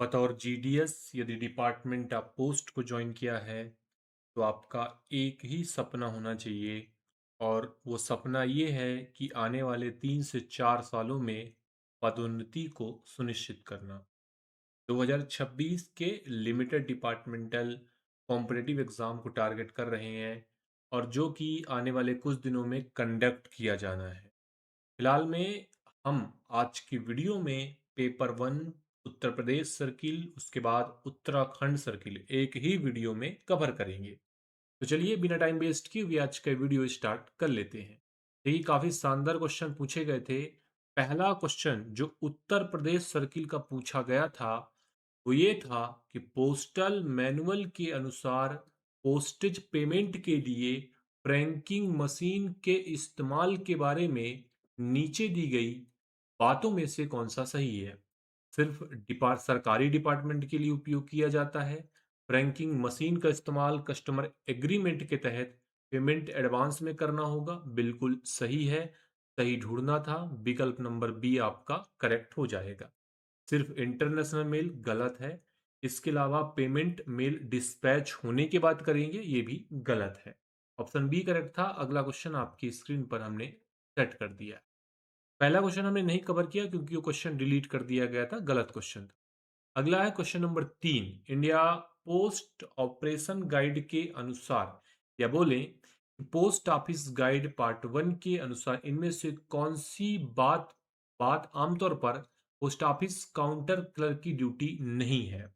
बतौर जीडीएस यदि डिपार्टमेंट आप पोस्ट को ज्वाइन किया है तो आपका एक ही सपना होना चाहिए और वो सपना ये है कि आने वाले 3 से 4 सालों में पदोन्नति को सुनिश्चित करना। 2026 के लिमिटेड डिपार्टमेंटल कॉम्पिटिटिव एग्ज़ाम को टारगेट कर रहे हैं और जो कि आने वाले कुछ दिनों में कंडक्ट किया जाना है। फिलहाल में हम आज की वीडियो में पेपर 1 उत्तर प्रदेश सर्किल उसके बाद उत्तराखंड सर्किल एक ही वीडियो में कवर करेंगे। तो चलिए बिना टाइम वेस्ट किए हुए आज का वीडियो स्टार्ट कर लेते हैं। देखिए काफी शानदार क्वेश्चन पूछे गए थे। पहला क्वेश्चन जो उत्तर प्रदेश सर्किल का पूछा गया था वो ये था कि पोस्टल मैनुअल के अनुसार पोस्टेज पेमेंट के लिए फ्रैंकिंग मशीन के इस्तेमाल के बारे में नीचे दी गई बातों में से कौन सा सही है। सिर्फ सरकारी डिपार्टमेंट के लिए उपयोग किया जाता है। फ्रैंकिंग मशीन का इस्तेमाल कस्टमर एग्रीमेंट के तहत पेमेंट एडवांस में करना होगा, बिल्कुल सही है। सही ढूंढना था, विकल्प नंबर बी आपका करेक्ट हो जाएगा। सिर्फ इंटरनेशनल मेल गलत है। इसके अलावा पेमेंट मेल डिस्पैच होने के बाद करेंगे, ये भी गलत है। ऑप्शन बी करेक्ट था। अगला क्वेश्चन आपकी स्क्रीन पर हमने सेट कर दिया। पहला क्वेश्चन हमने नहीं कवर किया क्योंकि वो क्वेश्चन डिलीट कर दिया गया था, गलत क्वेश्चन था। अगला है question number 3। India post operation guide के अनुसार या बोले पोस्ट ऑफिस गाइड पार्ट 1 के अनुसार इनमें से कौन सी बात बात आमतौर पर पोस्ट ऑफिस काउंटर क्लर्क की ड्यूटी नहीं है।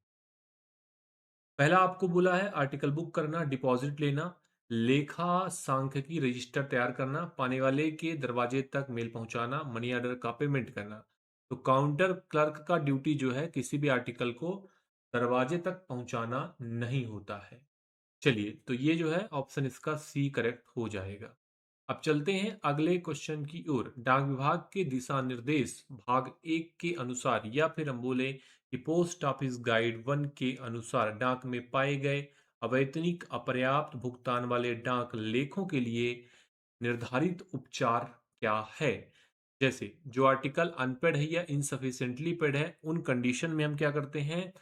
पहला आपको बोला है आर्टिकल बुक करना, डिपॉजिट लेना, लेखा सांख्यिकी रजिस्टर तैयार करना, पाने वाले के दरवाजे तक मेल पहुंचाना, मनी ऑर्डर का पेमेंट करना। तो काउंटर क्लर्क का ड्यूटी जो है किसी भी आर्टिकल को दरवाजे तक पहुंचाना नहीं होता है। चलिए तो ये जो है ऑप्शन इसका सी करेक्ट हो जाएगा। अब चलते हैं अगले क्वेश्चन की ओर। डाक विभाग के दिशा निर्देश भाग 1 के अनुसार या फिर हम बोले कि पोस्ट ऑफिस गाइड 1 के अनुसार डाक में पाए गए अवैतनिक अपर्याप्त भुगतान वाले डाक लेखों के लिए निर्धारित उपचार क्या है। जैसे जो आर्टिकल अनपेड है या इनसफिशिएंटली पेड है उन कंडीशन में हम क्या करते हैं,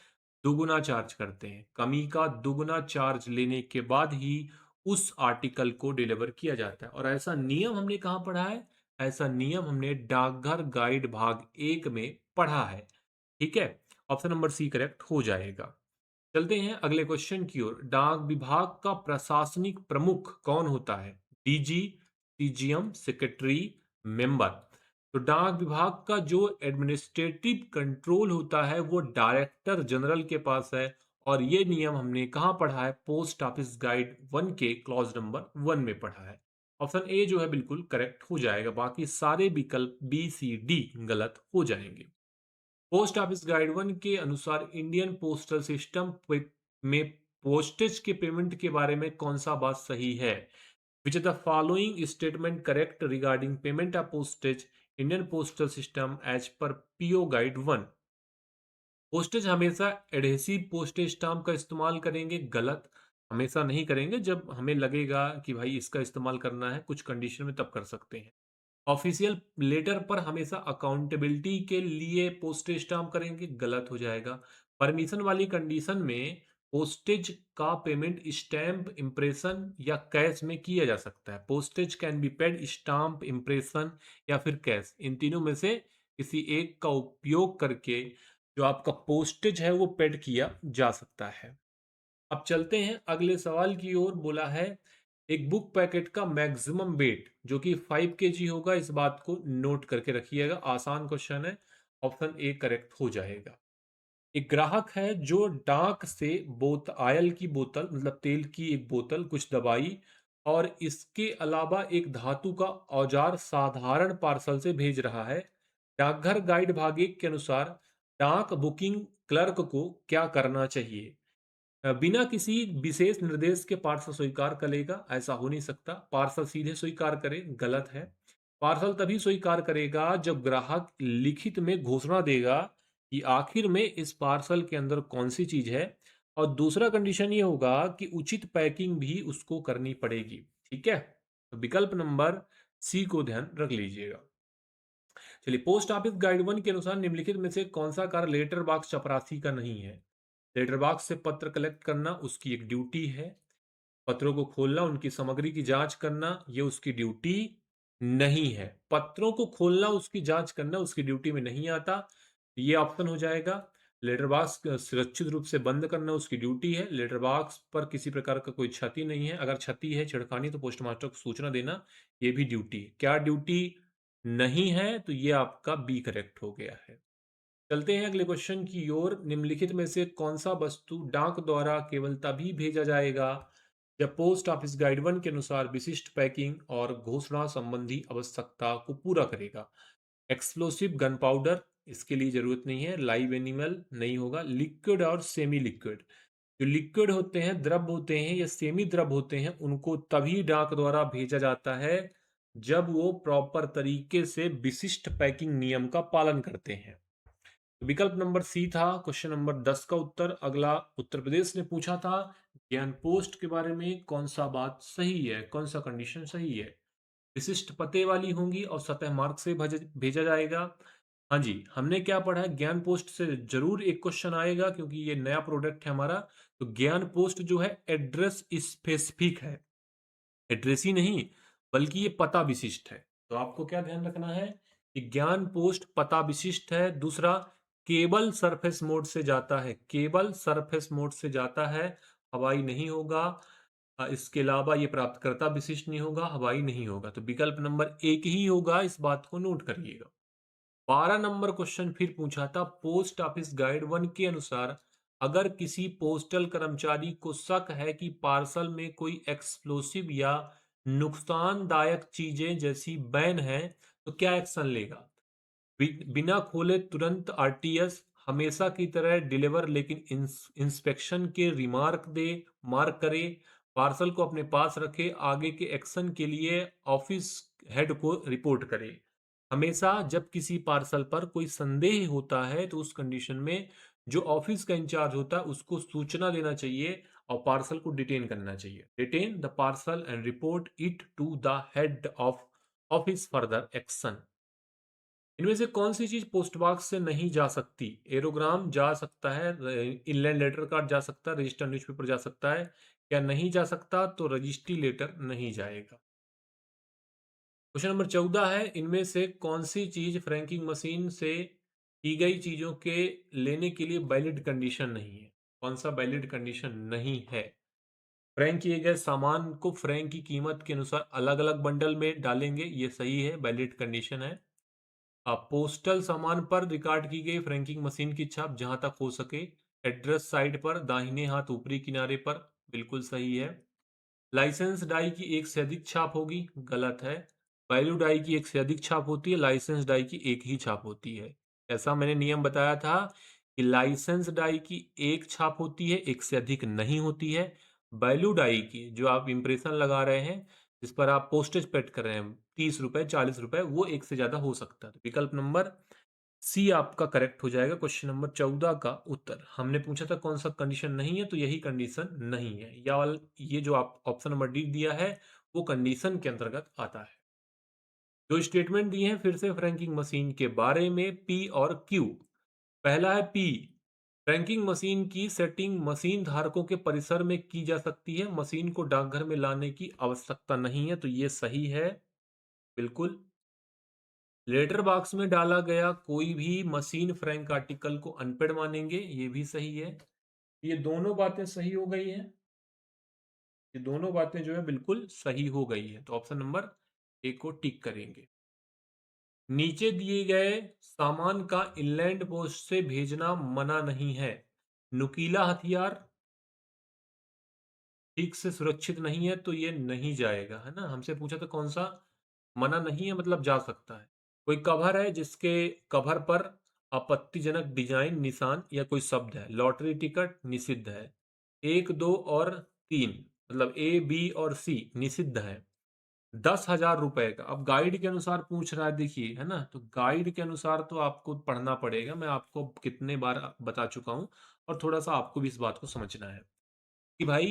दुगुना चार्ज करते हैं। कमी का दुगुना चार्ज लेने के बाद ही उस आर्टिकल को डिलीवर किया जाता है। और ऐसा नियम हमने कहाँ पढ़ा है, ऐसा नियम हमने डाकघर गाइड भाग 1 में पढ़ा है। ठीक है, ऑप्शन नंबर सी करेक्ट हो जाएगा। चलते हैं अगले क्वेश्चन की ओर। डाक विभाग का प्रशासनिक प्रमुख कौन होता है, डीजी, सीजीएम, सेक्रेटरी, मेंबर। तो डाक विभाग का जो एडमिनिस्ट्रेटिव कंट्रोल होता है वो डायरेक्टर जनरल के पास है। और ये नियम हमने कहाँ पढ़ा है, पोस्ट ऑफिस गाइड 1 के क्लॉज नंबर 1 में पढ़ा है। ऑप्शन ए जो है बिल्कुल करेक्ट हो जाएगा, बाकी सारे विकल्प बी सी डी गलत हो जाएंगे। पोस्ट ऑफिस गाइड 1 के अनुसार इंडियन पोस्टल सिस्टम में पोस्टेज के पेमेंट के बारे में कौन सा बात सही है। Which the following statement correct regarding payment of postage Indian postal system as per PO guide 1। Postage हमेशा एडहेसिव पोस्टेज स्टाम्प का इस्तेमाल करेंगे, गलत। हमेशा नहीं करेंगे, जब हमें लगेगा कि भाई इसका इस्तेमाल करना है कुछ कंडीशन में तब कर सकते हैं। ऑफिशियल लेटर पर हमेशा अकाउंटेबिलिटी के लिए पोस्टेज स्टाम्प करेंगे, गलत हो जाएगा। परमिशन वाली कंडीशन में पोस्टेज का पेमेंट स्टैम्प इम्प्रेशन या कैश में किया जा सकता है। Postage can be paid stamp impression या फिर कैश, इन तीनों में से किसी एक का उपयोग करके जो आपका पोस्टेज है वो पेड किया जा सकता है। अब चलते हैं अगले सवाल की ओर। बोला है एक बुक पैकेट का मैक्सिमम वेट जो कि 5 kg होगा, इस बात को नोट करके रखिएगा, आसान क्वेश्चन है। ऑप्शन ए करेक्ट हो जाएगा। एक ग्राहक है जो डाक से ऑयल की बोतल मतलब तेल की एक बोतल, कुछ दवाई और इसके अलावा एक धातु का औजार साधारण पार्सल से भेज रहा है। डाकघर गाइड भाग 1 के अनुसार डाक बुकिंग क्लर्क को क्या करना चाहिए। बिना किसी विशेष निर्देश के पार्सल स्वीकार कर लेगा, ऐसा हो नहीं सकता। पार्सल सीधे स्वीकार करे, गलत है। पार्सल तभी स्वीकार करेगा जब ग्राहक लिखित में घोषणा देगा कि आखिर में इस पार्सल के अंदर कौन सी चीज है। और दूसरा कंडीशन ये होगा कि उचित पैकिंग भी उसको करनी पड़ेगी। ठीक है, तो विकल्प नंबर सी को ध्यान रख लीजिएगा। चलिए, पोस्ट ऑफिस गाइड 1 के अनुसार निम्नलिखित में से कौन सा कार्य लेटर बॉक्स चपरासी का नहीं है? लेटर बॉक्स से पत्र कलेक्ट करना उसकी एक ड्यूटी है। पत्रों को खोलना, उनकी सामग्री की जांच करना, ये उसकी ड्यूटी नहीं है। पत्रों को खोलना, उसकी जांच करना उसकी ड्यूटी में नहीं आता। ये ऑप्शन हो जाएगा। लेटर बॉक्स सुरक्षित रूप से बंद करना उसकी ड्यूटी है। लेटर बॉक्स पर किसी प्रकार का कोई क्षति नहीं है, अगर क्षति है, छिड़खानी, तो पोस्टमास्टर को सूचना देना, ये भी ड्यूटी है। क्या ड्यूटी नहीं है? तो ये आपका बी करेक्ट हो गया है। चलते हैं अगले क्वेश्चन की ओर। निम्नलिखित में से कौन सा वस्तु डाक द्वारा केवल तभी भेजा जाएगा जब पोस्ट ऑफिस गाइड 1 के अनुसार विशिष्ट पैकिंग और घोषणा संबंधी आवश्यकता को पूरा करेगा? एक्सप्लोसिव गन पाउडर, इसके लिए जरूरत नहीं है। लाइव एनिमल नहीं होगा। लिक्विड और सेमी लिक्विड, जो लिक्विड होते हैं, द्रव होते हैं या सेमी द्रव होते हैं, उनको तभी डाक द्वारा भेजा जाता है जब वो प्रॉपर तरीके से विशिष्ट पैकिंग नियम का पालन करते हैं। विकल्प नंबर सी था क्वेश्चन नंबर 10 का उत्तर। अगला उत्तर प्रदेश ने पूछा था ज्ञान पोस्ट के बारे में कौन सा बात सही है, कौन सा कंडीशन सही है? विशिष्ट पते वाली होंगी और सतह मार्ग से भेजा जाएगा। हाँ जी, हमने क्या पढ़ा है, ज्ञान पोस्ट से जरूर एक क्वेश्चन आएगा क्योंकि ये नया प्रोडक्ट है हमारा। तो ज्ञान पोस्ट जो है एड्रेस स्पेसिफिक है, एड्रेस ही नहीं बल्कि ये पता विशिष्ट है। तो आपको क्या ध्यान रखना है कि ज्ञान पोस्ट पता विशिष्ट है। दूसरा, केबल सरफेस मोड से जाता है, केबल सरफेस मोड से जाता है, हवाई नहीं होगा। इसके अलावा ये प्राप्तकर्ता विशिष्ट नहीं होगा, हवाई नहीं होगा। तो विकल्प नंबर एक ही होगा, इस बात को नोट करिएगा। 12 नंबर क्वेश्चन फिर पूछा था पोस्ट ऑफिस गाइड 1 के अनुसार अगर किसी पोस्टल कर्मचारी को शक है कि पार्सल में कोई एक्सप्लोसिव या नुकसानदायक चीजें जैसी बैन है तो क्या एक्शन लेगा? बिना खोले तुरंत आरटीएस, हमेशा की तरह डिलीवर लेकिन इंस्पेक्शन के रिमार्क दे, मार्क करे, पार्सल को अपने पास रखे, आगे के एक्शन के लिए ऑफिस हेड को रिपोर्ट करे। हमेशा जब किसी पार्सल पर कोई संदेह होता है तो उस कंडीशन में जो ऑफिस का इंचार्ज होता है उसको सूचना देना चाहिए और पार्सल को डिटेन करना चाहिए। Detain the parcel and report it to the head of office further action. इनमें से कौन सी चीज पोस्ट बॉक्स से नहीं जा सकती? एरोग्राम जा सकता है, इनलैंड लेटर कार्ड जा सकता है, रजिस्टर्ड न्यूज़पेपर जा सकता है। क्या नहीं जा सकता? तो रजिस्ट्री लेटर नहीं जाएगा। क्वेश्चन नंबर 14 है, इनमें से कौन सी चीज फ्रैंकिंग मशीन से की गई चीजों के लेने के लिए वैलिड कंडीशन नहीं है? कौन सा वैलिड कंडीशन नहीं है? फ्रैंक किए गए सामान को फ्रैंक की कीमत के अनुसार अलग अलग बंडल में डालेंगे, ये सही है, वैलिड कंडीशन है। पोस्टल सामान पर रिकॉर्ड की गई फ्रैंकिंग मशीन की छाप जहां तक हो सके एड्रेस साइड पर दाहिने हाथ ऊपरी किनारे पर, बिल्कुल सही है। लाइसेंस डाई की एक से अधिक छाप होगी, गलत है। वैल्यू डाई की एक से अधिक छाप होती है, लाइसेंस डाई की एक ही छाप होती है। ऐसा मैंने नियम बताया था कि लाइसेंस डाई की एक छाप होती है, एक से अधिक नहीं होती है। वैल्यू डाई की जो आप इंप्रेशन लगा रहे हैं, जिस पर आप पोस्टेज पेड कर रहे हैं, 30 रुपए 40 रुपए, वो एक से ज्यादा हो सकता है। तो विकल्प नंबर सी आपका करेक्ट हो जाएगा क्वेश्चन नंबर 14 का उत्तर। हमने पूछा था कौन सा कंडीशन नहीं है, तो यही कंडीशन नहीं है। ये जो आप ऑप्शन नंबर डी दिया है वो कंडीशन के अंतर्गत आता है। जो स्टेटमेंट दिए हैं फिर से फ्रैंकिंग मशीन के बारे में, पी और क्यू। पहला है पी, फ्रैंकिंग मशीन की सेटिंग मशीन धारकों के परिसर में की जा सकती है, मशीन को डाकघर में लाने की आवश्यकता नहीं है, तो ये सही है, बिल्कुल। लेटर बॉक्स में डाला गया कोई भी मशीन फ्रैंक आर्टिकल को अनपेड मानेंगे, ये भी सही है। ये दोनों बातें सही हो गई हैं, ये दोनों बातें जो है बिल्कुल सही हो गई है, तो ऑप्शन नंबर ए को टिक करेंगे। नीचे दिए गए सामान का इनलैंड पोस्ट से भेजना मना नहीं है। नुकीला हथियार ठीक से सुरक्षित नहीं है तो ये नहीं जाएगा, है ना। हमसे पूछा था कौन सा, मना नहीं है मतलब जा सकता है। कोई कवर है जिसके कवर पर आपत्तिजनक डिजाइन, निशान या कोई शब्द है, लॉटरी टिकट निषिद्ध है। 1, 2 और 3 मतलब ए बी और सी निषिद्ध है। 10,000 रुपए का, अब गाइड के अनुसार पूछ रहा है, देखिए, है ना, तो गाइड के अनुसार तो आपको पढ़ना पड़ेगा, मैं आपको कितने बार बता चुका हूं, और थोड़ा सा आपको भी इस बात को समझना है। कि भाई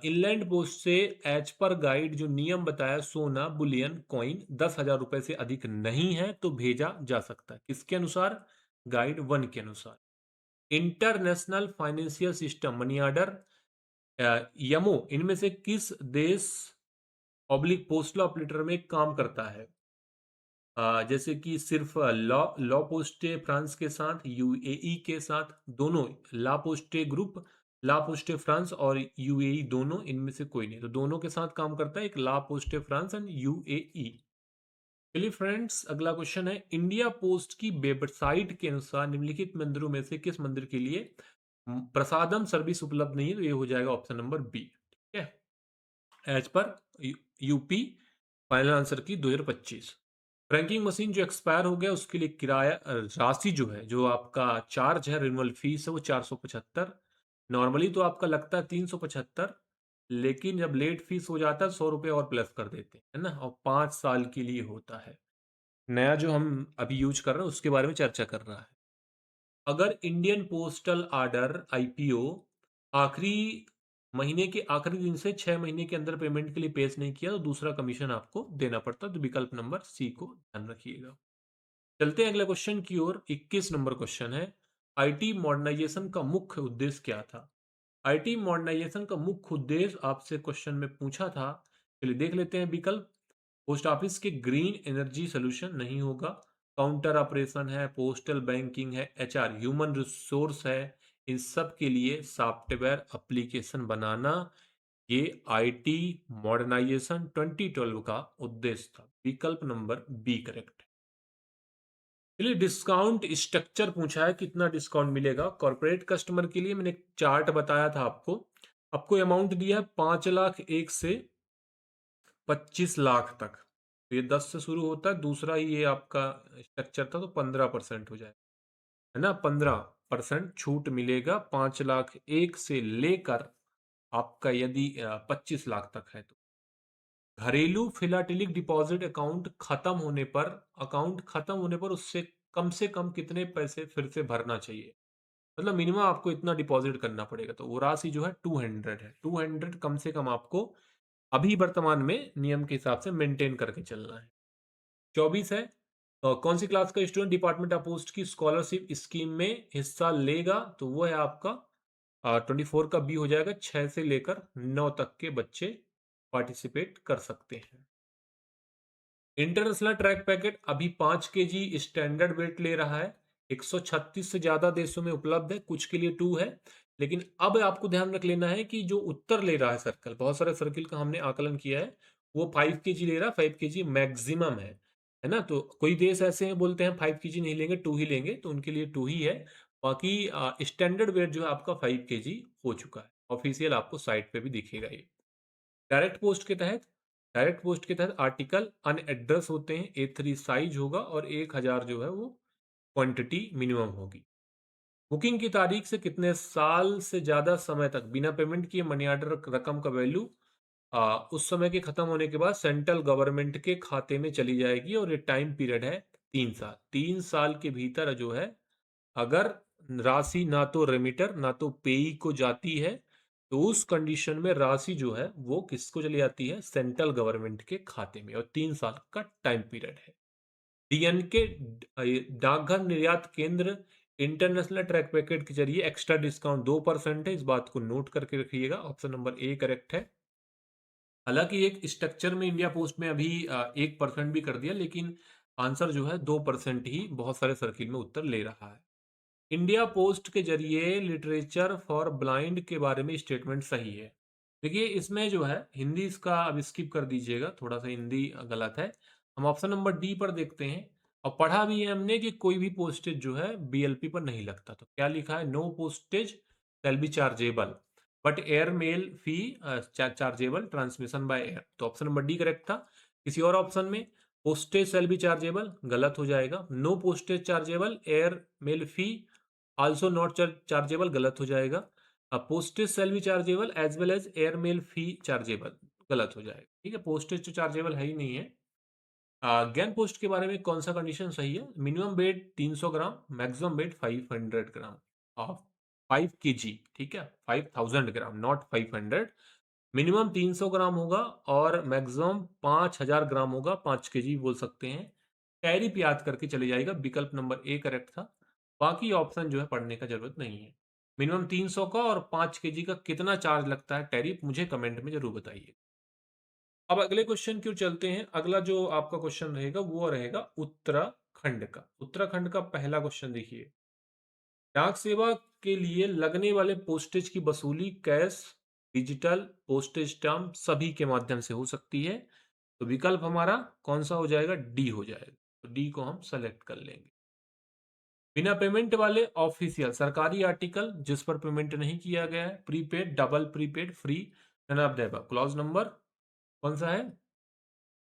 इनलैंड पोस्ट से एज पर गाइड जो नियम बताया सोना बुलियन कॉइन 10,000 रुपए से अधिक नहीं है तो भेजा जा सकता है। किसके अनुसार? गाइड 1 के अनुसार। International financial system money order यमो इनमें से किस देश ऑब्लिक पोस्टल ऑपरेटर में काम करता है? जैसे कि सिर्फ लॉ लॉ पोस्टे फ्रांस के साथ, यूएई के साथ, दोनों ला पोस्टे ग्रुप, ला पोस्टे फ्रांस और यूएई, दोनों इनमें से कोई नहीं। तो दोनों के साथ काम करता है, एक ला पोस्टे फ्रांस एंड यूएई। चलिए फ्रेंड्स, अगला क्वेश्चन है, इंडिया पोस्ट की वेबसाइट के अनुसार निम्नलिखित मंदिरों में से किस मंदिर के लिए प्रसादम सर्विस उपलब्ध नहीं है? तो ये हो जाएगा ऑप्शन नंबर बी। ठीक है, as per UP final answer की 2025। फ्रैंकिंग मशीन जो एक्सपायर हो गया उसके लिए किराया राशि जो है, जो आपका चार्ज है, रिन्यूअल फीस है, वो 475। नॉर्मली तो आपका लगता है 375, लेकिन जब लेट फीस हो जाता है 100 रुपये और प्लस कर देते हैं, है ना। और 5 साल के लिए होता है। नया जो हम अभी यूज कर रहे हैं उसके बारे में चर्चा कर रहा है। अगर इंडियन पोस्टल ऑर्डर आईपीओ आखिरी महीने के आखिरी दिन से 6 महीने के अंदर पेमेंट के लिए पेश नहीं किया तो दूसरा कमीशन आपको देना पड़ता। तो विकल्प नंबर सी को ध्यान रखिएगा। चलते हैं अगले क्वेश्चन की ओर। 21 नंबर क्वेश्चन है, आईटी मॉडर्नाइजेशन का मुख्य उद्देश्य क्या था? आईटी मॉडर्नाइजेशन का मुख्य उद्देश्य आपसे क्वेश्चन में पूछा था। चलिए देख लेते हैं विकल्प। पोस्ट ऑफिस के ग्रीन एनर्जी सोल्यूशन नहीं होगा, काउंटर ऑपरेशन है, पोस्टल बैंकिंग है, एचआर ह्यूमन रिसोर्स है, इन सब के लिए सॉफ्टवेयर एप्लीकेशन बनाना, ये आईटी मॉडर्नाइजेशन 2012 का उद्देश्य था। विकल्प नंबर बी करेक्ट है। चलिए डिस्काउंट स्ट्रक्चर पूछा है, कितना डिस्काउंट मिलेगा कॉर्पोरेट कस्टमर के लिए। मैंने एक चार्ट बताया था आपको। आपको अमाउंट दिया है 5,01,000 से 25 लाख तक। तो ये 10 से शुरू होता है। दूसरा ये आपका स्ट्रक्चर था तो 15% हो जाएगा, है ना। 15% छूट मिलेगा 5,01,000 से लेकर आपका यदि 25 लाख तक है तो। घरेलू फिलाटेलिक डिपॉजिट अकाउंट खत्म होने पर उससे कम से कम कितने पैसे फिर से भरना चाहिए? मतलब मिनिमम आपको इतना डिपॉजिट करना पड़ेगा। तो वो राशि जो है 200 है। 200 कम से कम आपको अभी वर्तमान में नियम के हिसाब से मेंटेन करके चलना है। 24 है, कौन सी क्लास का स्टूडेंट डिपार्टमेंट ऑफ पोस्ट की स्कॉलरशिप स्कीम में हिस्सा लेगा? तो वो है आपका 24 का बी हो जाएगा। 6 से लेकर 9 तक के बच्चे पार्टिसिपेट कर सकते हैं। इंटरनेशनल ट्रैक पैकेट अभी 5 kg स्टैंडर्ड वेट ले रहा है। 136 से ज्यादा देशों में उपलब्ध है, कुछ के लिए 2 है। लेकिन अब आपको ध्यान रख लेना है कि जो उत्तर ले रहा है सर्कल, बहुत सारे सर्किल का हमने आकलन किया है, वो 5 kg ले रहा है। 5 kg मैक्सिमम है ना। तो कोई देश ऐसे हैं बोलते हैं 5 kg नहीं लेंगे 2 ही लेंगे, तो उनके लिए 2 ही है। बाकी स्टैंडर्ड वेट जो है आपका 5 kg हो चुका है। ऑफिशियल आपको साइट पे भी दिखेगा ये। डायरेक्ट पोस्ट के तहत डायरेक्ट पोस्ट के तहत आर्टिकल अनएड्रेस होते हैं। A3 साइज होगा और 1,000 जो है वो क्वांटिटी मिनिमम होगी। बुकिंग की तारीख से कितने साल से ज्यादा समय तक बिना पेमेंट किए मनी ऑर्डर रकम का वैल्यू उस समय के खत्म होने के बाद सेंट्रल गवर्नमेंट के खाते में चली जाएगी। और ये टाइम पीरियड है 3 साल। 3 साल के भीतर जो है अगर राशि ना तो रेमिटर ना तो पेई को जाती है तो उस कंडीशन में राशि जो है वो किसको चली जाती है? सेंट्रल गवर्नमेंट के खाते में। और 3 साल का टाइम पीरियड है। डीएनके डाकघर निर्यात केंद्र इंटरनेशनल ट्रैक पैकेट के जरिए एक्स्ट्रा डिस्काउंट 2% है। इस बात को नोट करके रखिएगा। ऑप्शन नंबर ए करेक्ट है। हालांकि एक स्ट्रक्चर में इंडिया पोस्ट में अभी 1% भी कर दिया, लेकिन आंसर जो है 2% ही बहुत सारे सर्किल में उत्तर ले रहा है। इंडिया पोस्ट के जरिए लिटरेचर फॉर ब्लाइंड के बारे में स्टेटमेंट सही है। देखिए इसमें जो है हिंदी, इसका अब स्किप कर दीजिएगा, थोड़ा सा हिंदी गलत है। हम ऑप्शन नंबर डी पर देखते हैं। और पढ़ा भी है हमने कि कोई भी पोस्टेज जो है बीएलपी पर नहीं लगता। तो क्या लिखा है? No postage shall be chargeable but air mail fee chargeable transmission by air. तो ऑप्शन नंबर डी करेक्ट था। किसी और ऑप्शन में पोस्टेज शैल बी चार्जेबल गलत हो जाएगा। No postage chargeable air mail fee also not chargeable गलत हो जाएगा। पोस्टेज सेल भी chargeable as well as air mail fee chargeable गलत हो जाएगा। ठीक है, पोस्टेज तो चार्जेबल है ही नहीं है। ज्ञान पोस्ट के बारे में कौन सा कंडीशन सही है? मिनिमम वेट 300 ग्राम, मैक्सिमम वेट 500 ग्राम। 5 kg, ठीक है, 5000 ग्राम, नॉट 500। मिनिमम 300 ग्राम होगा और मैक्सिमम 5000 ग्राम होगा, 5 kg बोल सकते हैं। टैरिफ याद करके चले जाएगा, विकल्प नंबर ए करेक्ट था। बाकी ऑप्शन जो है पढ़ने का जरूरत नहीं है। मिनिमम 300 का और 5 kg का कितना चार्ज लगता है टैरिफ, मुझे कमेंट में जरूर बताइए। अब अगले क्वेश्चन क्यों चलते हैं। अगला जो आपका क्वेश्चन रहेगा वो रहेगा उत्तराखंड का। उत्तराखंड का पहला क्वेश्चन देखिए, डाक सेवा के लिए लगने वाले पोस्टेज की वसूली कैश, डिजिटल, पोस्टेज स्टाम्प सभी के माध्यम से हो सकती है। तो विकल्प हमारा कौन सा हो जाएगा, डी हो जाएगा। तो डी को हम सेलेक्ट कर लेंगे। बिना पेमेंट वाले ऑफिशियल सरकारी आर्टिकल जिस पर पेमेंट नहीं किया गया है, prepaid, double prepaid, free, none of the above. Clause number कौन सा है,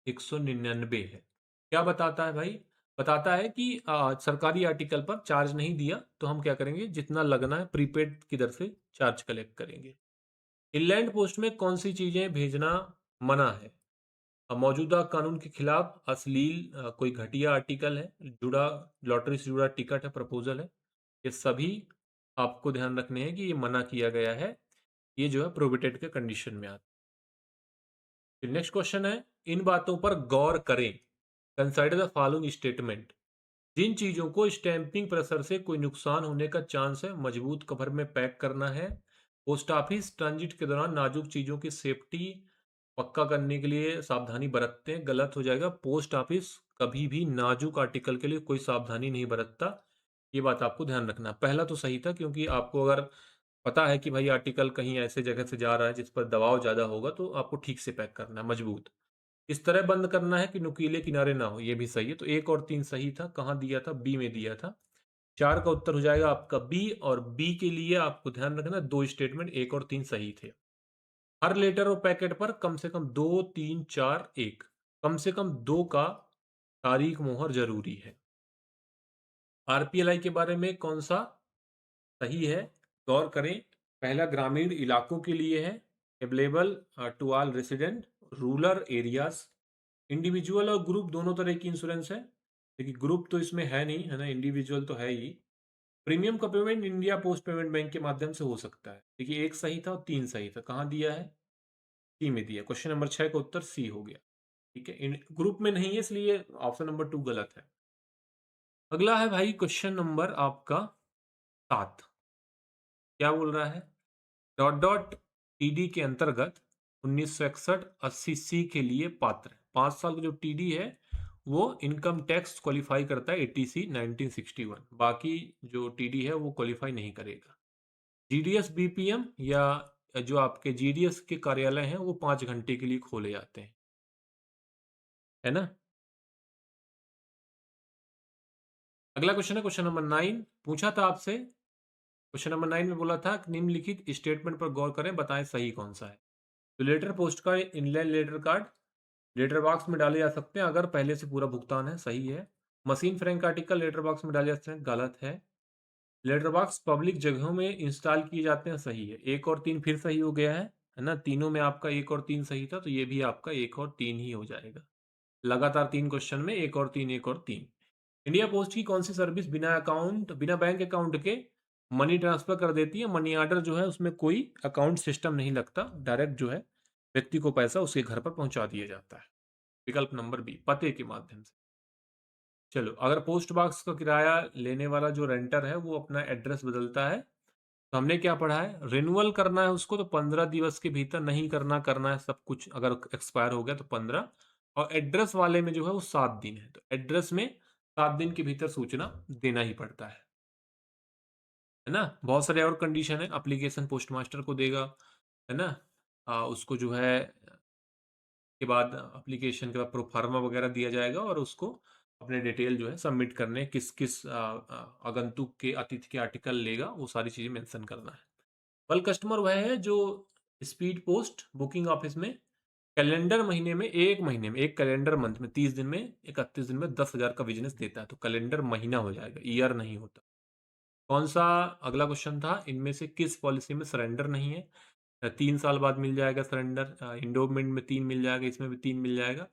199 है। क्या बताता है भाई, बताता है कि सरकारी आर्टिकल पर चार्ज नहीं दिया तो हम क्या करेंगे, जितना लगना है प्रीपेड की दर से चार्ज कलेक्ट करेंगे। इंलैंड पोस्ट में कौन सी चीजें भेजना मना है। मौजूदा कानून के खिलाफ अश्लील कोई घटिया आर्टिकल है, जुड़ा लॉटरी से जुड़ा टिकट है, प्रपोजल है, ये सभी आपको ध्यान रखने हैं कि ये मना किया गया है। ये जो है प्रोहिबिटेड के कंडीशन में आता है। नेक्स्ट क्वेश्चन है, इन बातों पर गौर करें, कंसाइडर द फॉलोइंग स्टेटमेंट। जिन चीजों को स्टैंपिंग प्रेशर से कोई नुकसान होने का चांस है, मजबूत कवर में पैक करना है। पोस्ट ऑफिस ट्रांजिट के दौरान नाजुक चीजों की सेफ्टी पक्का करने के लिए सावधानी बरतते हैं, गलत हो जाएगा। पोस्ट ऑफिस कभी भी नाजुक आर्टिकल के लिए कोई सावधानी नहीं बरतता, ये बात आपको ध्यान रखना। पहला तो सही था, क्योंकि आपको अगर पता है कि भाई आर्टिकल कहीं ऐसे जगह से जा रहा है जिस पर दबाव ज्यादा होगा, तो आपको ठीक से पैक करना है, मजबूत इस तरह बंद करना है कि नुकीले किनारे ना हो, ये भी सही है। तो 1 और 3 सही था, कहाँ दिया था, बी में दिया था। 4 का उत्तर हो जाएगा आपका बी, और बी के लिए आपको ध्यान रखना दो स्टेटमेंट 1 और 3 सही थे। हर लेटर और पैकेट पर कम से कम 2, 3, 4, 1, कम से कम 2 का तारीख मोहर जरूरी है। आरपीएलआई के बारे में कौन सा सही है, गौर करें। पहला ग्रामीण इलाकों के लिए है, available to all resident, rural areas. Individual और ग्रुप दोनों तरह की इंश्योरेंस है, देखिए ग्रुप तो इसमें है नहीं है ना, इंडिविजुअल तो है ही। प्रीमियम का payment India post payment bank के माध्यम से हो सकता है। देखिए 1 सही था और 3 सही था, कहाँ दिया है, सी में दिया। क्वेश्चन नंबर 6 का उत्तर सी हो गया, ठीक है। ग्रुप में नहीं है, इसलिए ऑप्शन नंबर 2 गलत है। अगला है भाई क्वेश्चन नंबर आपका 7। क्या बोल रहा है, डॉट डॉट टीडी के अंतर्गत 1961-80 सी के लिए पात्र है। 5 साल का जो टीडी है वो इनकम टैक्स क्वालिफाई करता है, एटीसी 1961। बाकी जो टीडी है वो क्वालिफाई नहीं करेगा। जीडीएस बीपीएम या जो आपके जीडीएस के कार्यालय हैं वो 5 घंटे के लिए खोले जाते हैं, है ना। अगला क्वेश्चन है क्वेश्चन नंबर 9। पूछा था आपसे, क्वेश्चन नंबर 9 में बोला था कि निम्नलिखित स्टेटमेंट पर गौर करें, बताएं सही कौन सा है। तो लेटर पोस्ट का inland letter card letter box में डाले जा सकते हैं अगर पहले से पूरा भुगतान है, सही है। Machine frank article letter box में डाले जाते हैं, गलत है। लेटर बॉक्स पब्लिक जगहों में इंस्टॉल किए जाते हैं, सही है। 1 और 3 फिर सही हो गया है ना। तीनों में आपका 1 और 3 सही था, तो ये भी आपका 1 और 3 ही हो जाएगा। लगातार 3 क्वेश्चन में 1 और 3, 1 और 3। इंडिया पोस्ट की कौन सी सर्विस बिना बैंक अकाउंट के मनी ट्रांसफर कर देती है। मनी ऑर्डर जो है उसमें कोई अकाउंट सिस्टम नहीं लगता, डायरेक्ट जो है व्यक्ति को पैसा उसके घर पर पहुंचा दिया जाता है। विकल्प नंबर बी, पते के माध्यम से। चलो, अगर पोस्ट बॉक्स का किराया लेने वाला जो रेंटर है वो अपना एड्रेस बदलता है, तो हमने क्या पढ़ा है, रिन्यूअल करना है उसको तो 15 दिवस के भीतर, नहीं करना है सब कुछ, अगर एक्सपायर हो गया तो 15। और एड्रेस वाले में जो है वो 7 दिन है, तो एड्रेस में 7 दिन के भीतर सूचना देना ही पड़ता है ना। बहुत सारे और कंडीशन है, एप्लीकेशन पोस्ट मास्टर को देगा, है ना। उसको जो है के बाद एप्लीकेशन के बाद प्रोफार्मा वगैरह दिया जाएगा, और उसको अपने डिटेल जो है सबमिट करने, किस किस आगंतुक के अतिथि के आर्टिकल लेगा, वो सारी चीजें मेंशन करना है। बल्क कस्टमर वह है जो स्पीड पोस्ट बुकिंग ऑफिस में कैलेंडर महीने में, एक महीने में, एक कैलेंडर मंथ में 30 दिन में, 31 दिन में 10,000 का बिजनेस देता है। तो कैलेंडर महीना हो जाएगा, ईयर नहीं होता। कौन सा, अगला क्वेश्चन था, इनमें से किस पॉलिसी में सरेंडर नहीं है। 3 साल बाद मिल जाएगा सरेंडर, इंडोमेंट में 3 मिल जाएगा, इसमें भी 3 मिल जाएगा।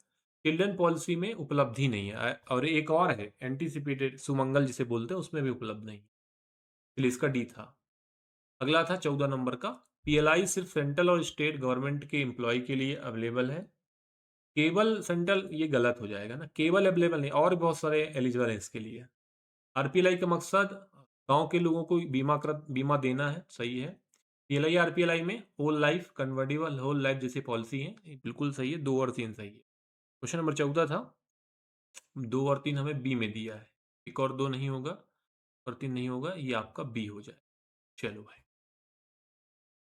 चिल्ड्रन पॉलिसी में उपलब्धि नहीं है, और एक और है एंटीसिपेटेड सुमंगल जिसे बोलते हैं, उसमें भी उपलब्ध नहीं, इसलिए इसका डी था। अगला था 14 नंबर का, पीएलआई सिर्फ सेंट्रल और स्टेट गवर्नमेंट के एम्प्लॉय के लिए अवेलेबल है। केवल सेंट्रल, ये गलत हो जाएगा ना, केवल अवेलेबल नहीं, और भी बहुत सारे एलिजिबल है इसके लिए। आरपीएलआई का मकसद गांव के लोगों को बीमा देना है, सही है। पीएलआई आरपीएलआई में whole life, convertible whole life जैसी पॉलिसी है, ये बिल्कुल सही है, 2 और 3 सही है। क्वेश्चन नंबर 14 था, 2 और 3 हमें बी में दिया है, एक और 2 नहीं होगा और 3 नहीं होगा, ये आपका बी हो जाए। चलो भाई,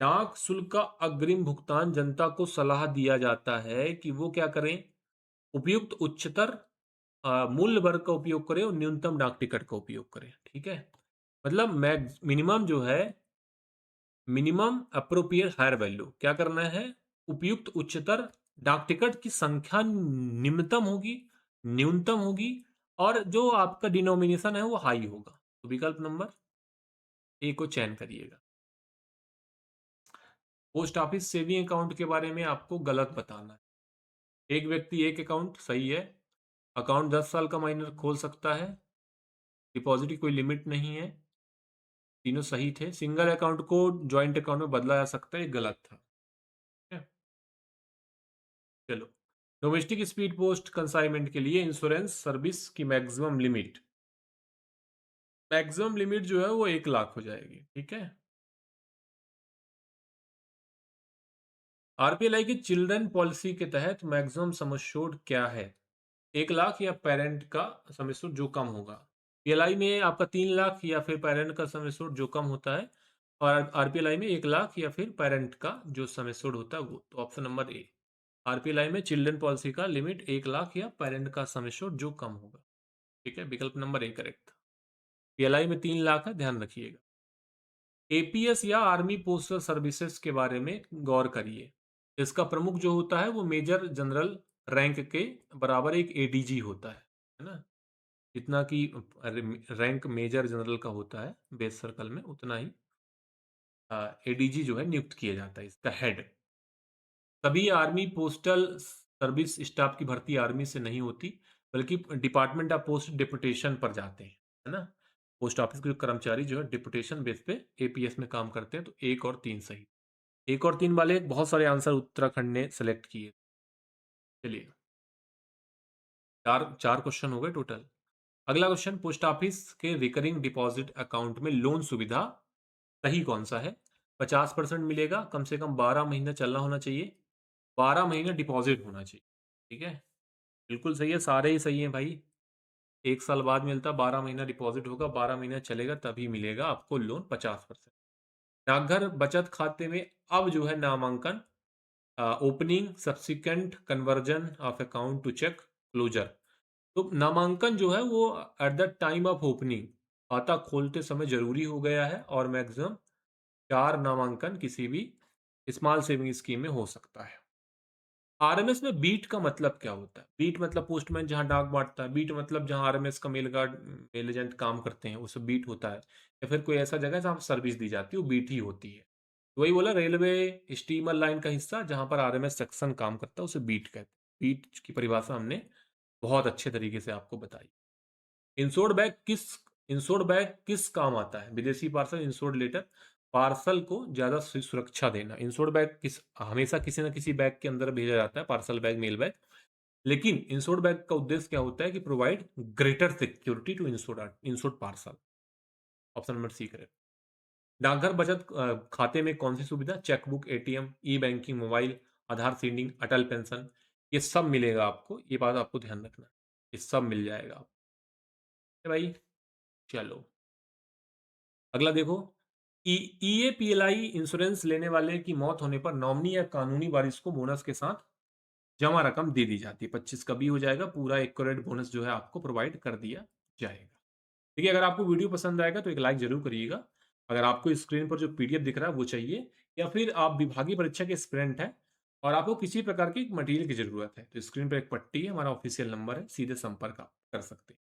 डाक शुल्क का अग्रिम भुगतान जनता को सलाह दिया जाता है कि वो क्या करें, उपयुक्त उच्चतर मूल्य वर्ग का उपयोग करें और न्यूनतम डाक टिकट का उपयोग करें, ठीक है। मतलब मिनिमम जो है, मिनिमम अप्रोप्रिएट हायर वैल्यू क्या करना है, उपयुक्त उच्चतर डाक टिकट की संख्या निम्नतम होगी, न्यूनतम होगी, और जो आपका डिनोमिनेशन है वो हाई होगा। तो विकल्प नंबर ए को चयन करिएगा। पोस्ट ऑफिस सेविंग अकाउंट के बारे में आपको गलत बताना है। एक व्यक्ति एक अकाउंट, सही है। अकाउंट 10 साल का माइनर खोल सकता है। डिपॉजिट की कोई लिमिट नहीं है। तीनों सही थे। सिंगल अकाउंट को ज्वाइंट अकाउंट में बदला जा सकता है, ये गलत था। ठीक है? चलो, डोमेस्टिक स्पीड पोस्ट कंसाइनमेंट के लिए इंश्योरेंस सर्विस की मैक्सिमम लिमिट जो है वो 1 लाख हो जाएगी, ठीक है। आरपीएलआई की चिल्ड्रन पॉलिसी के तहत मैक्सिमम सम एश्योर्ड क्या है, 1 लाख या पेरेंट का सम एश्योर्ड जो कम होगा। पीएलआई में आपका 3 लाख या फिर पेरेंट का सम एश्योर्ड जो कम होता है, और आरपीएलआई में 1 लाख या फिर पेरेंट का जो सम एश्योर्ड होता है वो। तो ऑप्शन नंबर ए, आरपीएलआई में चिल्ड्रन पॉलिसी का लिमिट 1 लाख या पेरेंट का सम एश्योर्ड जो कम होगा, ठीक है। विकल्प नंबर ए करेक्ट था। पीएलआई में 3 लाख है, ध्यान रखिएगा। एपीएस या आर्मी पोस्टल सर्विसेज के बारे में गौर करिए। इसका प्रमुख जो होता है वो मेजर जनरल रैंक के बराबर एक एडीजी होता है ना। जितना कि रैंक मेजर जनरल का होता है बेस सर्कल में, उतना ही एडीजी जो है नियुक्त किया जाता है, इसका हेड। तभी आर्मी पोस्टल सर्विस स्टाफ की भर्ती आर्मी से नहीं होती, बल्कि डिपार्टमेंट ऑफ पोस्ट डिपुटेशन पर जाते हैं, है ना। पोस्ट ऑफिस के जो कर्मचारी जो है डिपुटेशन बेस पे एपीएस में काम करते हैं। तो 1 और 3 सही। 1 और 3 वाले बहुत सारे आंसर उत्तराखंड ने सेलेक्ट किए। चलिए, चार चार क्वेश्चन हो गए टोटल। अगला क्वेश्चन, पोस्ट ऑफिस के रिकरिंग डिपॉजिट अकाउंट में लोन सुविधा सही कौन सा है। 50% मिलेगा, कम से कम 12 महीना चलना होना चाहिए, 12 महीना डिपॉजिट होना चाहिए, ठीक है। बिल्कुल सही है, सारे ही सही है भाई। 1 साल बाद मिलता, 12 महीना डिपॉजिट होगा, 12 महीना चलेगा तभी मिलेगा आपको लोन 50%। डाकघर बचत खाते में अब जो है नामांकन, opening, subsequent conversion of account to check closure. तो नामांकन जो है वो at the time of opening, खाता खोलते समय जरूरी हो गया है, और मैक्सिमम 4 नामांकन किसी भी स्मॉल सेविंग स्कीम में हो सकता है। आरएमएस में बीट का मतलब क्या होता है। बीट मतलब पोस्टमैन जहां डाक बांटता है, बीट मतलब जहां आरएमएस का मेल गार्ड मेल एजेंट काम करते हैं, उसे बीट होता है। या फिर कोई ऐसा जगह जहां सर्विस दी जाती है, वो बीट ही होती है। तो वही बोला, रेलवे स्टीमर लाइन का हिस्सा जहां पर आरएमएस सेक्शन काम करता है उसे बीट कहते हैं। बीट की परिभाषा हमने बहुत अच्छे तरीके से आपको बताई। इंश्योर्ड बैग किस इंश्योर्ड बैग किस काम आता है। विदेशी पार्सल इंश्योर्ड लेटर, पार्सल को ज्यादा सुरक्षा देना। इंश्योर्ड बैग हमेशा किसी ना किसी बैग के अंदर भेजा जाता है, पार्सल बैग, मेल बैग। लेकिन इंश्योर्ड बैग का उद्देश्य क्या होता है कि provide greater security to insured parcel. Option number C करें। डाकघर बचत खाते में कौन सी सुविधा, chequebook, ATM, e banking, mobile, Aadhaar seeding, Atal pension, ये सब मिलेगा आपको, ये बात आपको ध्यान रखना, ये सब मिल जाएगा आपको भाई। चलो, अगला देखो, ईएपीएलआई इंश्योरेंस लेने वाले की मौत होने पर नॉमिनी या कानूनी वारिस को बोनस के साथ जमा रकम दे दी जाती है। 25 का भी हो जाएगा, पूरा एक्यूरेट बोनस जो है आपको प्रोवाइड कर दिया जाएगा। देखिए, अगर आपको वीडियो पसंद आएगा तो एक लाइक जरूर करिएगा। अगर आपको स्क्रीन पर जो पीडीएफ दिख रहा है वो चाहिए, या फिर आप विभागीय परीक्षा के एस्पिरेंट हैं और आपको किसी प्रकार की मटेरियल की जरूरत है, तो स्क्रीन पर एक पट्टी है, हमारा ऑफिशियल नंबर है, सीधे संपर्क आप कर सकते हैं।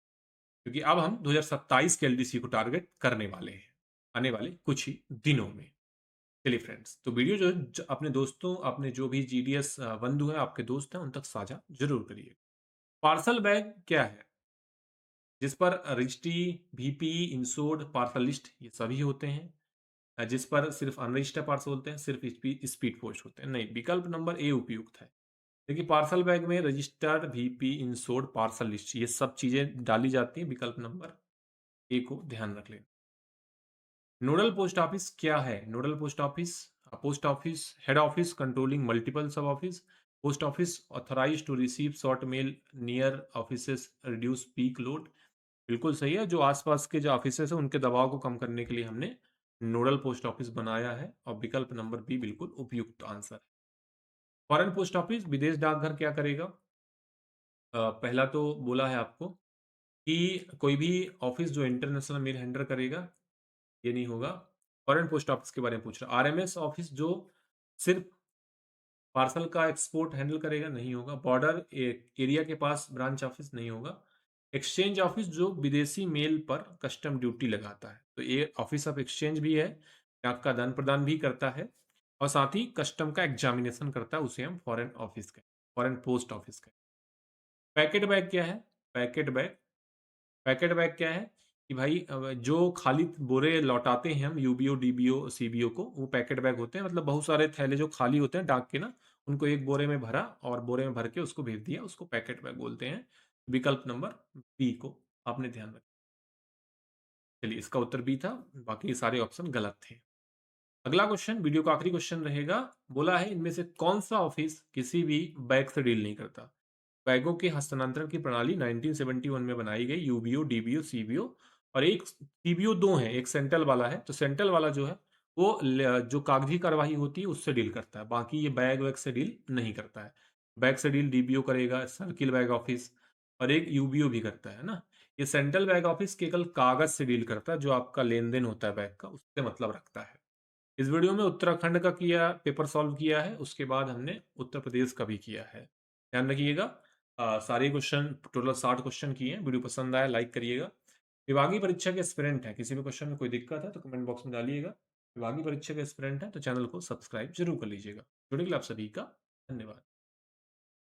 क्योंकि अब हम 2027 के एलडीसी को टारगेट करने वाले हैं आने वाले कुछ ही दिनों में। चलिए फ्रेंड्स, तो वीडियो अपने दोस्तों, अपने जो भी जीडीएस बंधु हैं, आपके दोस्त हैं, उन तक साझा जरूर करिए। पार्सल बैग क्या है, जिस पर रजिस्ट्री, भीपी, इंश्योर्ड, पार्सल लिस्ट ये सभी होते हैं। जिस पर सिर्फ अनरजिस्टर्ड पार्सल होते हैं, सिर्फ स्पीड पोस्ट होते हैं। नहीं, विकल्प नंबर ए उपयुक्त है। देखिए, पार्सल बैग में registered VP insured parcel list, ये सब चीजें डाली जाती हैं। विकल्प नंबर ए को ध्यान रख लें। नोडल पोस्ट ऑफिस क्या है? Nodal post office head office controlling multiple sub office, post office authorise to receive short mail near offices reduce peak load. बिल्कुल सही है। जो आसपास के जो ऑफिसेस है उनके दबाव को कम करने के लिए हमने नोडल पोस्ट ऑफिस बनाया है, और विकल्प नंबर बी बिल्कुल उपयुक्त आंसर है। फॉरेन पोस्ट ऑफिस विदेश डाकघर क्या करेगा? पहला तो बोला है आपको कि कोई भी ऑफिस जो इंटरनेशनल मेल हैंडल करेगा, ये नहीं होगा। फॉरेन पोस्ट ऑफिस के बारे में पूछ रहा। आरएमएस ऑफिस जो सिर्फ पार्सल का एक्सपोर्ट हैंडल करेगा, नहीं होगा। बॉर्डर एरिया के पास ब्रांच ऑफिस, नहीं होगा। एक्सचेंज ऑफिस जो विदेशी मेल पर कस्टम ड्यूटी लगाता है, तो ये ऑफिस ऑफ एक्सचेंज भी है, आपका आदान प्रदान भी करता है, और साथ ही कस्टम का एग्जामिनेशन करता है, उसे हम फॉरेन ऑफिस कहें, फॉरेन पोस्ट ऑफिस कहें। पैकेट बैग क्या है? पैकेट बैग पैकेट बैग क्या है कि भाई जो खाली बोरे लौटाते हैं हम यूबीओ डीबीओ सीबीओ को, वो पैकेट बैग होते हैं। मतलब बहुत सारे थैले जो खाली होते हैं डाक के ना, उनको एक बोरे में भरा और बोरे में भर के उसको भेज दिया, उसको पैकेट बैग बोलते हैं। विकल्प नंबर बी को आपने ध्यान रखा। चलिए, इसका उत्तर बी था, बाकी सारे ऑप्शन गलत थे। अगला क्वेश्चन, वीडियो का आखिरी क्वेश्चन रहेगा। बोला है इनमें से कौन सा ऑफिस किसी भी बैग से डील नहीं करता? बैगों के हस्तांतरण की प्रणाली 1971 में बनाई गई, यूबीओ डीबीओ सीबीओ, और एक सीबीओ दो है, एक सेंट्रल वाला है। तो सेंट्रल वाला जो है वो जो कागजी कार्यवाही होती है उससे डील करता है, बाकी ये बैग वैग से डील नहीं करता है। बैग से डील डीबीओ करेगा, सर्किल बैग ऑफिस, और एक यूबीओ भी करता है ना। ये सेंट्रल बैग ऑफिस केवल कागज से डील करता है, जो आपका लेन देन होता है बैग का, उससे मतलब रखता है। इस वीडियो में उत्तराखंड का किया, पेपर सॉल्व किया है, उसके बाद हमने उत्तर प्रदेश का भी किया है। ध्यान रखिएगा। सारे क्वेश्चन टोटल 60 क्वेश्चन किए हैं। वीडियो पसंद आया लाइक करिएगा। विभागीय परीक्षा के एस्पिरेंट है, किसी भी क्वेश्चन में कोई दिक्कत है तो कमेंट बॉक्स में डालिएगा। विभागीय परीक्षा के एस्पिरेंट है तो चैनल को सब्सक्राइब जरूर कर लीजिएगा। जुड़ने के लिए आप सभी का धन्यवाद।